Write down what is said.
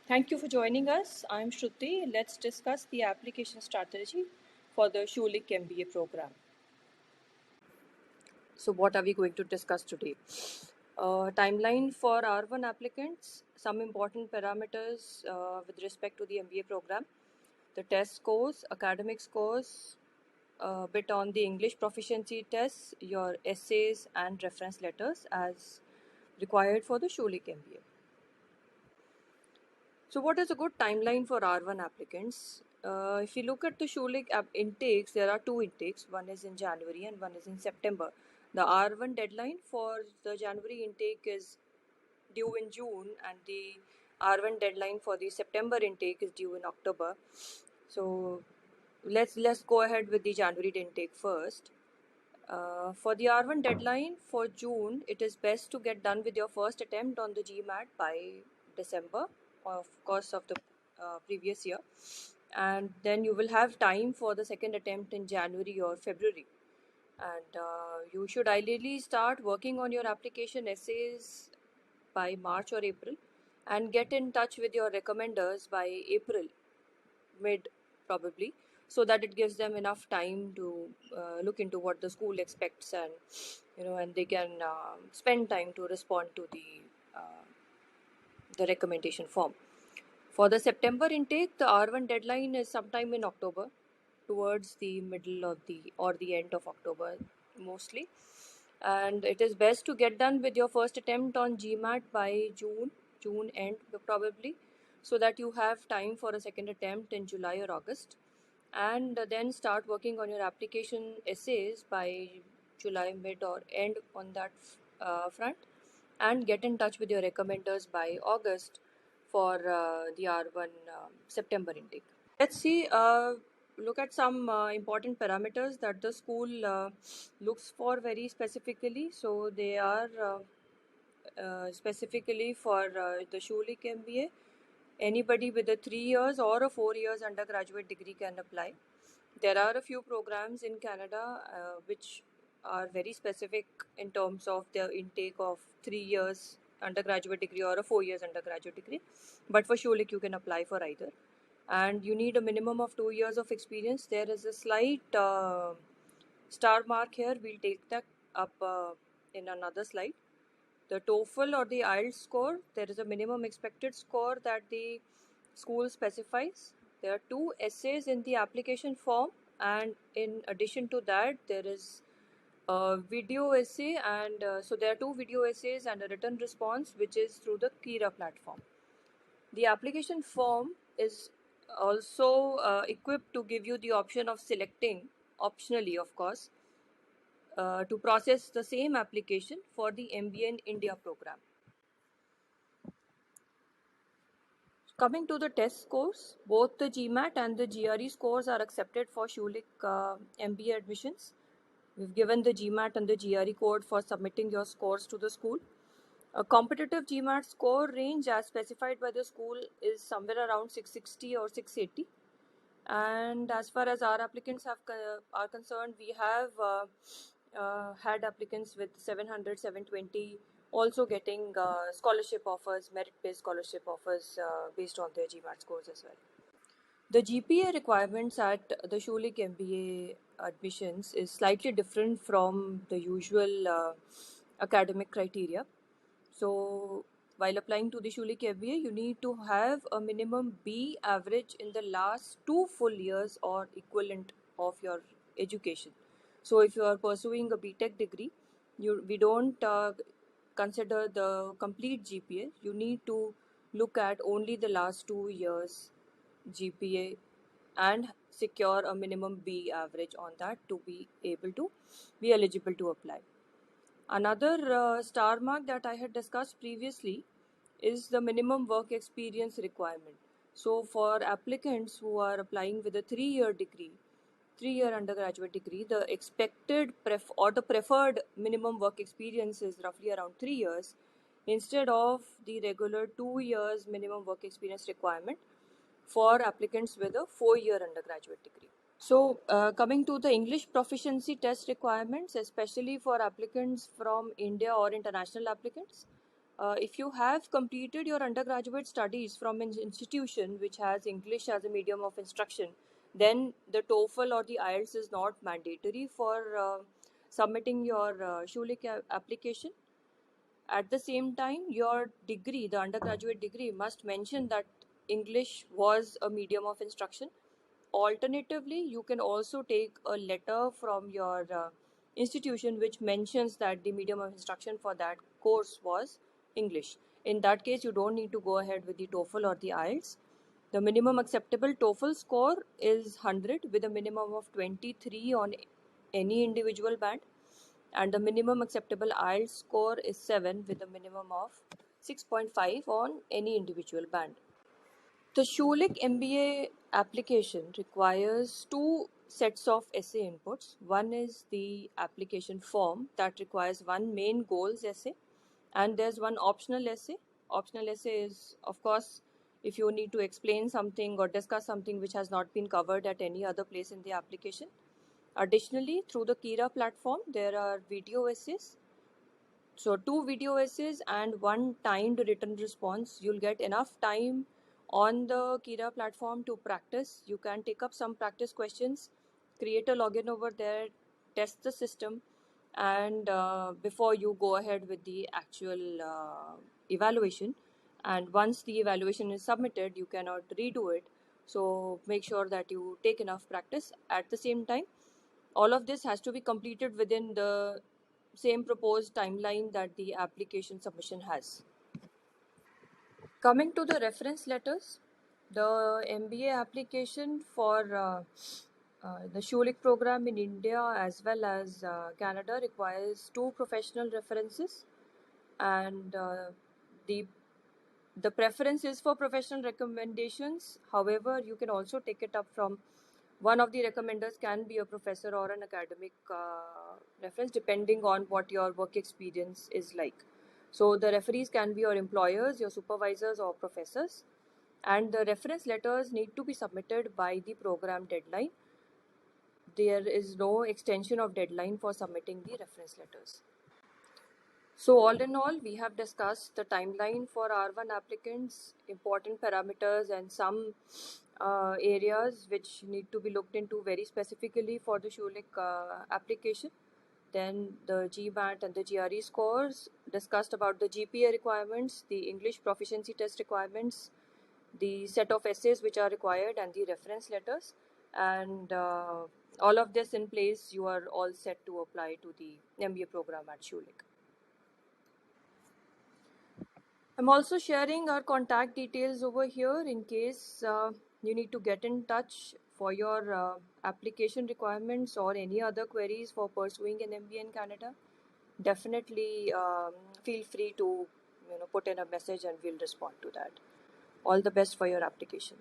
Thank you for joining us. I'm Shruti. Let's discuss the application strategy for the Schulich MBA program. So, what are we going to discuss today? Timeline for R1 applicants, some important parameters with respect to the MBA program, the test scores, academic scores, a bit on the English proficiency tests, your essays, and reference letters as required for the Schulich MBA. So, what is a good timeline for R1 applicants? If you look at the Schulich intakes, there are two intakes. One is in January and one is in September. The R1 deadline for the January intake is due in June, and the R1 deadline for the September intake is due in October. So, let's go ahead with the January intake first. For the R1 deadline for June, it is best to get done with your first attempt on the GMAT by December, of course, of the previous year. And then you will have time for the second attempt in January or February. And you should ideally start working on your application essays by March or April and get in touch with your recommenders by April mid probably, so that it gives them enough time to look into what the school expects, and and they can spend time to respond to the recommendation form. For the September intake, the R1 deadline is sometime in October, towards the middle of the or the end of October mostly. And it is best to get done with your first attempt on GMAT by June end probably, so that you have time for a second attempt in July or August, and then start working on your application essays by July mid or end on that front, and get in touch with your recommenders by August for the R1 September intake. Let's see, look at some important parameters that the school looks for very specifically. So they are specifically for the Schulich MBA. Anybody with a 3 years or a 4 years undergraduate degree can apply. There are a few programs in Canada which are very specific in terms of their intake of 3 years undergraduate degree or a 4 years undergraduate degree. But for Schulich, you can apply for either. And you need a minimum of 2 years of experience. There is a slight star mark here. We'll take that up in another slide. The TOEFL or the IELTS score, there is a minimum expected score that the school specifies. There are two essays in the application form, and in addition to that, there is a video essay, and so there are two video essays and a written response, which is through the Kira platform. The application form is also equipped to give you the option of selecting, optionally of course, to process the same application for the MBA in India program. Coming to the test scores, both the GMAT and the GRE scores are accepted for Schulich MBA admissions. We've given the GMAT and the GRE code for submitting your scores to the school. A competitive GMAT score range as specified by the school is somewhere around 660 or 680. And as far as our applicants are concerned, we have had applicants with 700, 720 also getting scholarship offers, merit-based scholarship offers based on their GMAT scores as well. The GPA requirements at the Schulich MBA admissions is slightly different from the usual academic criteria. So, while applying to the Schulich MBA, you need to have a minimum B average in the last 2 full years or equivalent of your education. So, if you are pursuing a BTech degree, we don't consider the complete GPA. You need to look at only the last 2 years GPA and secure a minimum B average on that to be able to be eligible to apply. Another star mark that I had discussed previously is the minimum work experience requirement. So, for applicants who are applying with a 3 year degree, 3 year undergraduate degree, the expected or the preferred minimum work experience is roughly around 3 years instead of the regular 2 years minimum work experience requirement for applicants with a 4 year undergraduate degree. So, coming to the English proficiency test requirements, especially for applicants from India or international applicants, If you have completed your undergraduate studies from an institution which has English as a medium of instruction, then the TOEFL or the IELTS is not mandatory for submitting your Schulich application. At the same time, your degree, the undergraduate degree, must mention that English was a medium of instruction. Alternatively, you can also take a letter from your institution which mentions that the medium of instruction for that course was English. In that case, you don't need to go ahead with the TOEFL or the IELTS. The minimum acceptable TOEFL score is 100 with a minimum of 23 on any individual band, and the minimum acceptable IELTS score is 7 with a minimum of 6.5 on any individual band. The Schulich MBA application requires two sets of essay inputs. One is the application form that requires one main goals essay, and there's one optional essay. Optional essay is, of course, if you need to explain something or discuss something which has not been covered at any other place in the application. Additionally, through the Kira platform, there are video essays. So, two video essays and one timed written response. You'll get enough time on the Kira platform to practice. You can take up some practice questions, create a login over there, test the system, and before you go ahead with the actual evaluation. And once the evaluation is submitted, you cannot redo it. So, make sure that you take enough practice. At the same time, all of this has to be completed within the same proposed timeline that the application submission has. Coming to the reference letters, the MBA application for the Schulich program in India as well as Canada requires two professional references, and the preference is for professional recommendations. However, you can also take it up from one of the recommenders can be a professor or an academic reference depending on what your work experience is like. So the referees can be your employers, your supervisors, or professors, and the reference letters need to be submitted by the program deadline. There is no extension of deadline for submitting the reference letters. So all in all, we have discussed the timeline for R1 applicants, important parameters, and some areas which need to be looked into very specifically for the Schulich application. Then the GMAT and the GRE scores, discussed about the GPA requirements, the English proficiency test requirements, the set of essays which are required, and the reference letters. And all of this in place, you are all set to apply to the MBA program at Schulich. I'm also sharing our contact details over here in case you need to get in touch for your application requirements or any other queries for pursuing an MBA in Canada. Definitely feel free to put in a message and we'll respond to that. All the best for your application.